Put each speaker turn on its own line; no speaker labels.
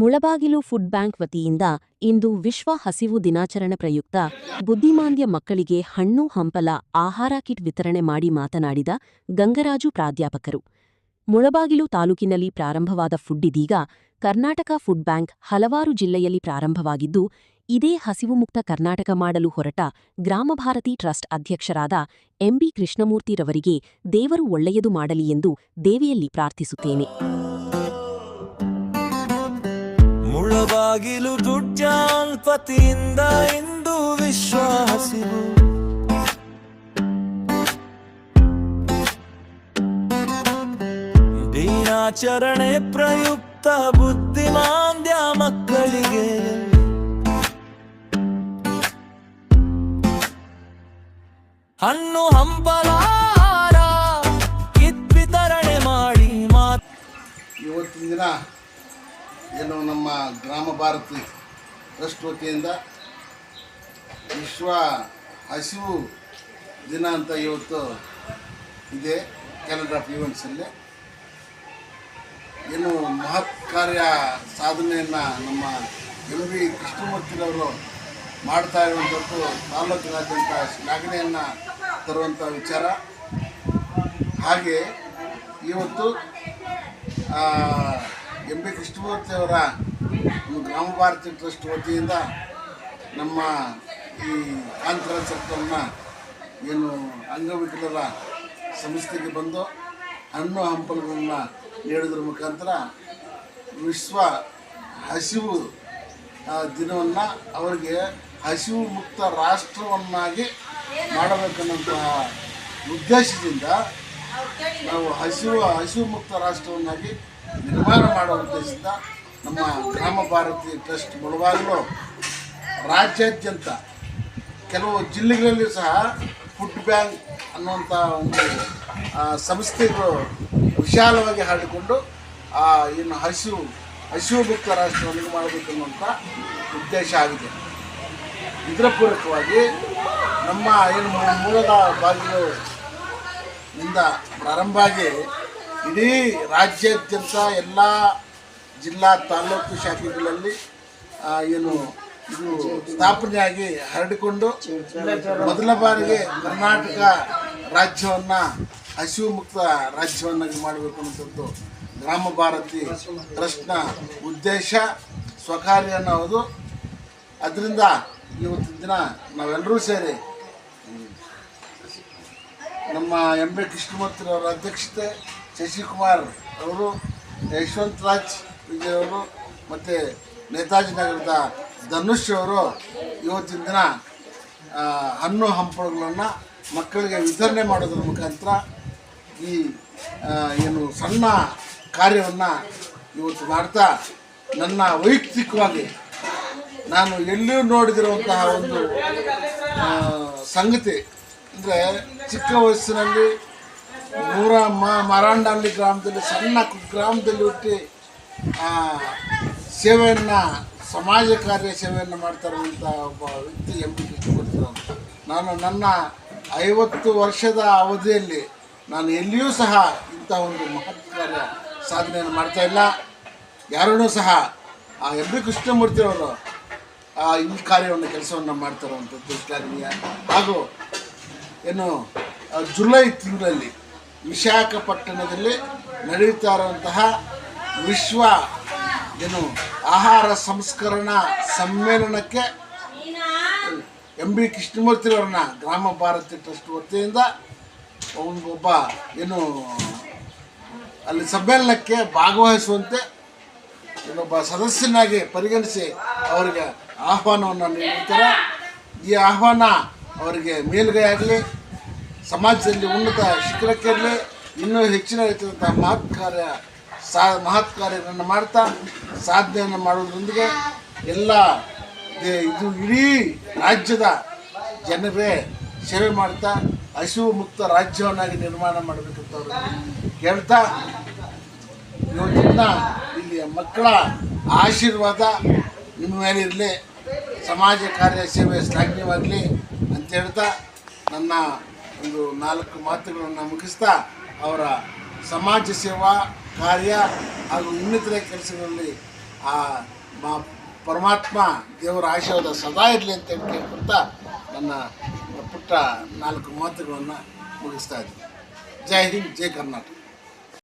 Mulbagal food bank ವತಿಯಿಂದ ಇಂದು ವಿಶ್ವ ಹಸಿವು ದಿನಾಚರಣೆ ಪ್ರಯುಕ್ತ ಬುದ್ಧಿಮಾಂದ್ಯ ಮಕ್ಕಳಿಗೆ ಹಣ್ಣು ಹಂಪಲ ಆಹಾರ ಕಿಟ್ ವಿತರಣೆ ಮಾಡಿ ಮಾತನಾಡಿದ ಗಂಗರಾಜು ಪ್ರಾಧ್ಯಾಪಕರು. ಮುಳಬಾಗಿಲು ತಾಲೂಕಿನಲ್ಲಿ ಪ್ರಾರಂಭವಾದ ಫುಡ್ ಇದೀಗ ಕರ್ನಾಟಕ ಫುಡ್ ಬ್ಯಾಂಕ್ ಹಲವಾರು ಜಿಲ್ಲೆಯಲ್ಲಿ ಪ್ರಾರಂಭವಾಗಿದ್ದು, ಇದೇ ಹಸಿವು ಮುಕ್ತ ಕರ್ನಾಟಕ ಮಾಡಲು ಹೊರಟ ಗ್ರಾಮಭಾರತಿ ಟ್ರಸ್ಟ್ ಅಧ್ಯಕ್ಷರಾದ ಎಂಬಿ ಕೃಷ್ಣಮೂರ್ತಿರವರಿಗೆ ದೇವರು ಒಳ್ಳೆಯದು ಮಾಡಲಿ ಎಂದು ದೇವಿಯಲ್ಲಿ ಪ್ರಾರ್ಥಿಸುತ್ತೇನೆ.
ಮುಳಬಾಗಿಲು ದುಡ್ಜಾಲ್ಪತಿಯಿಂದ ಇಂದು ವಿಶ್ವ ಹಸಿವು ದಿನಾಚರಣೆ ಪ್ರಯುಕ್ತ ಬುದ್ಧಿಮಾಂದ್ಯ ಮಕ್ಕಳಿಗೆ ಹಣ್ಣು ಹಂಪಲಾರ ಕಿಟ್ ವಿತರಣೆ ಮಾಡಿ
ಇವತ್ತಿನ ದಿನ ಏನು ನಮ್ಮ ಗ್ರಾಮ ಭಾರತಿ ಟ್ರಸ್ಟ್ ವತಿಯಿಂದ ವಿಶ್ವ ಹಸಿವು ದಿನ ಅಂತ ಇವತ್ತು ಇದೆ. ಕ್ಯಾಲೆಂಡರ್ ಆಫ್ ಈವೆಂಟ್ಸಲ್ಲಿ ಏನು ಮಹತ್ ಕಾರ್ಯ ಸಾಧನೆಯನ್ನು ನಮ್ಮ ಎಂಬಿ ಕೃಷ್ಣಮೂರ್ತಿರವರು ಮಾಡ್ತಾ ಇರುವಂಥದ್ದು ತಾಲೂಕಿನಾದ್ಯಂತ ಶ್ಲಾಘನೆಯನ್ನು ತರುವಂಥ ವಿಚಾರ. ಹಾಗೆ ಇವತ್ತು ಎಂಬಿ ಕೃಷ್ಣಮೂರ್ತಿಯವರ ಗ್ರಾಮ ಭಾರತಿ ಟ್ರಸ್ಟ್ ವತಿಯಿಂದ ನಮ್ಮ ಈ ಕಾಂತರಾಜ್ ಸರ್ಕಲ್ನ ಏನು ಅಂಗವಿಕಲರ ಸಂಸ್ಥೆಗೆ ಬಂದು ಹಣ್ಣು ಹಂಪಲುಗಳನ್ನು ನೀಡೋದ್ರ ಮುಖಾಂತರ ವಿಶ್ವ ಹಸಿವು ದಿನವನ್ನು ಅವರಿಗೆ ಹಸಿವು ಮುಕ್ತ ರಾಷ್ಟ್ರವನ್ನಾಗಿ ಮಾಡಬೇಕನ್ನೋಂತಹ ಉದ್ದೇಶದಿಂದ ನಾವು ಹಸಿವು ಮುಕ್ತ ರಾಷ್ಟ್ರವನ್ನಾಗಿ ನಿರ್ಮಾಣ ಮಾಡುವ ಉದ್ದೇಶದಿಂದ ನಮ್ಮ ಗ್ರಾಮ ಭಾರತಿ ಟ್ರಸ್ಟ್ ಮುಳಬಾಗಿಲು ರಾಜ್ಯಾದ್ಯಂತ ಕೆಲವು ಜಿಲ್ಲೆಗಳಲ್ಲಿ ಸಹ ಫುಡ್ ಬ್ಯಾಂಕ್ ಅನ್ನುವಂಥ ಒಂದು ಸಂಸ್ಥೆಗಳು ವಿಶಾಲವಾಗಿ ಹರಡಿಕೊಂಡು ಏನು ಹಸಿವು ಮುಕ್ತ ರಾಷ್ಟ್ರವನ್ನು ಮಾಡಬೇಕು ಅನ್ನುವಂಥ ಉದ್ದೇಶ ಆಗಿದೆ. ಇದರ ಪೂರಕವಾಗಿ ನಮ್ಮ ಏನು ಮೂಲದ ಬಾಗಿಲು ಇಂದ ಪ್ರಾರಂಭ ಆಗಿ ಇಡೀ ರಾಜ್ಯಾದ್ಯಂತ ಎಲ್ಲ ಜಿಲ್ಲಾ ತಾಲೂಕು ಶಾಖೆಗಳಲ್ಲಿ ಏನು ಇದು ಸ್ಥಾಪನೆಯಾಗಿ ಹರಡಿಕೊಂಡು ಮೊದಲ ಬಾರಿಗೆ ಕರ್ನಾಟಕ ರಾಜ್ಯವನ್ನು ಹಸಿವು ಮುಕ್ತ ರಾಜ್ಯವನ್ನಾಗಿ ಮಾಡಬೇಕು ಅನ್ನೋಂಥದ್ದು ಗ್ರಾಮ ಭಾರತಿ ಟ್ರಸ್ಟ್ನ ಉದ್ದೇಶ, ಸ್ವಕಾರ್ಯ ಅನ್ನೋದು. ಅದರಿಂದ ಇವತ್ತಿನ ದಿನ ನಾವೆಲ್ಲರೂ ಸೇರಿ ನಮ್ಮ ಎಂ ಬಿ ಕೃಷ್ಣಮೂರ್ತಿರವರ ಅಧ್ಯಕ್ಷತೆ, ಶಶಿಕುಮಾರ್ ಅವರು, ಯಶವಂತರಾಜ್ ವಿಜಯ್ ಅವರು ಮತ್ತು ನೇತಾಜಿ ನಗರದ ಧನುಷ್ ಅವರು ಇವತ್ತಿನ ದಿನ ಹಣ್ಣು ಹಂಪಲುಗಳನ್ನು ಮಕ್ಕಳಿಗೆ ವಿತರಣೆ ಮಾಡೋದ್ರ ಮುಖಾಂತರ ಈ ಏನು ಸಣ್ಣ ಕಾರ್ಯವನ್ನು ಇವತ್ತು ಮಾಡ್ತಾ ನನ್ನ ವೈಯಕ್ತಿಕವಾಗಿ ನಾನು ಎಲ್ಲಿಯೂ ನೋಡಿದಿರುವಂತಹ ಒಂದು ಸಂಗತಿ ಅಂದರೆ, ಚಿಕ್ಕ ವಯಸ್ಸಿನಲ್ಲಿ ಮರಾಂಡಹಳ್ಳಿ ಗ್ರಾಮದಲ್ಲಿ ಸಣ್ಣ ಗ್ರಾಮದಲ್ಲಿ ಹುಟ್ಟಿ ಸೇವೆಯನ್ನು ಸಮಾಜ ಕಾರ್ಯ ಸೇವೆಯನ್ನು ಮಾಡ್ತಾ ಇರುವಂಥ ಒಬ್ಬ ವ್ಯಕ್ತಿ ಎಂ ಬಿ ಕೃಷ್ಣಮೂರ್ತಿರವರು. ನಾನು ನನ್ನ 50 ವರ್ಷದ ಅವಧಿಯಲ್ಲಿ ನಾನು ಎಲ್ಲಿಯೂ ಸಹ ಇಂಥ ಒಂದು ಮಹತ್ ಕಾರ್ಯ ಸಾಧನೆಯನ್ನು ಮಾಡ್ತಾಯಿಲ್ಲ. ಯಾರೂ ಸಹ ಎಂ ಬಿ ಕೃಷ್ಣಮೂರ್ತಿರವರು ಈ ಕಾರ್ಯವನ್ನು ಕೆಲಸವನ್ನು ಮಾಡ್ತಾರಂಥದ್ದು ಶ್ಲಾಘನೀಯ. ಹಾಗೂ ಏನು ಜುಲೈ ತಿಂಗಳಲ್ಲಿ ವಿಶಾಖಪಟ್ಟಣದಲ್ಲಿ ನಡೆಯುತ್ತಾ ಇರುವಂತಹ ವಿಶ್ವ ಏನು ಆಹಾರ ಸಂಸ್ಕರಣಾ ಸಮ್ಮೇಳನಕ್ಕೆ ಎಂ ಬಿ ಕೃಷ್ಣಮೂರ್ತಿರವ್ರನ್ನ ಗ್ರಾಮ ಭಾರತಿ ಟ್ರಸ್ಟ್ ವತಿಯಿಂದ ಒಬ್ಬ ಏನು ಅಲ್ಲಿ ಸಮ್ಮೇಳನಕ್ಕೆ ಭಾಗವಹಿಸುವಂತೆ ಇನ್ನೊಬ್ಬ ಸದಸ್ಯನಾಗಿ ಪರಿಗಣಿಸಿ ಅವರಿಗೆ ಆಹ್ವಾನವನ್ನು ನೀಡುತ್ತಾರೆ. ಈ ಆಹ್ವಾನ ಅವರಿಗೆ ಮೇಲುಗೈ ಆಗಲಿ, ಸಮಾಜದಲ್ಲಿ ಉನ್ನತ ಶಿಖರಕ್ಕಿರಲಿ, ಇನ್ನೂ ಹೆಚ್ಚಿನ ರೀತಿಯಾದಂಥ ಮಹತ್ ಕಾರ್ಯಗಳನ್ನು ಮಾಡ್ತಾ ಸಾಧನೆಯನ್ನು ಮಾಡೋದ್ರೊಂದಿಗೆ ಎಲ್ಲ ಇದು ಇಡೀ ರಾಜ್ಯದ ಜನರೇ ಸೇವೆ ಮಾಡ್ತಾ ಹಸಿವು ಮುಕ್ತ ರಾಜ್ಯವನ್ನಾಗಿ ನಿರ್ಮಾಣ ಮಾಡಬೇಕಂತ ಅವರು ಕೇಳ್ತಾ, ಇವತ್ತಿನ ಇಲ್ಲಿಯ ಮಕ್ಕಳ ಆಶೀರ್ವಾದ ನಿಮ್ಮ ಮೇಲಿರಲಿ, ಸಮಾಜ ಕಾರ್ಯ ಸೇವೆ ಶ್ಲಾಘನೀಯವಾಗಲಿ ಅಂತ ಹೇಳ್ತಾ ನನ್ನ ಒಂದು 4 ಮಾತುಗಳನ್ನು ಮುಗಿಸ್ತಾ ಅವರ ಸಮಾಜ ಸೇವಾ ಕಾರ್ಯ ಹಾಗೂ ಇನ್ನಿತರೆ ಕೆಲಸಗಳಲ್ಲಿ ಪರಮಾತ್ಮ ದೇವರ ಆಶೀರ್ವಾದ ಸದಾ ಇರಲಿ ಅಂತ ಕೇಳ್ಕೊಳ್ತಾ ನನ್ನ ಪುಟ್ಟ 4 ಮಾತುಗಳನ್ನು ಮುಗಿಸ್ತಾ ಇದ್ದೀನಿ. ಜೈ ಹಿಂದ್, ಜೈ ಕರ್ನಾಟಕ.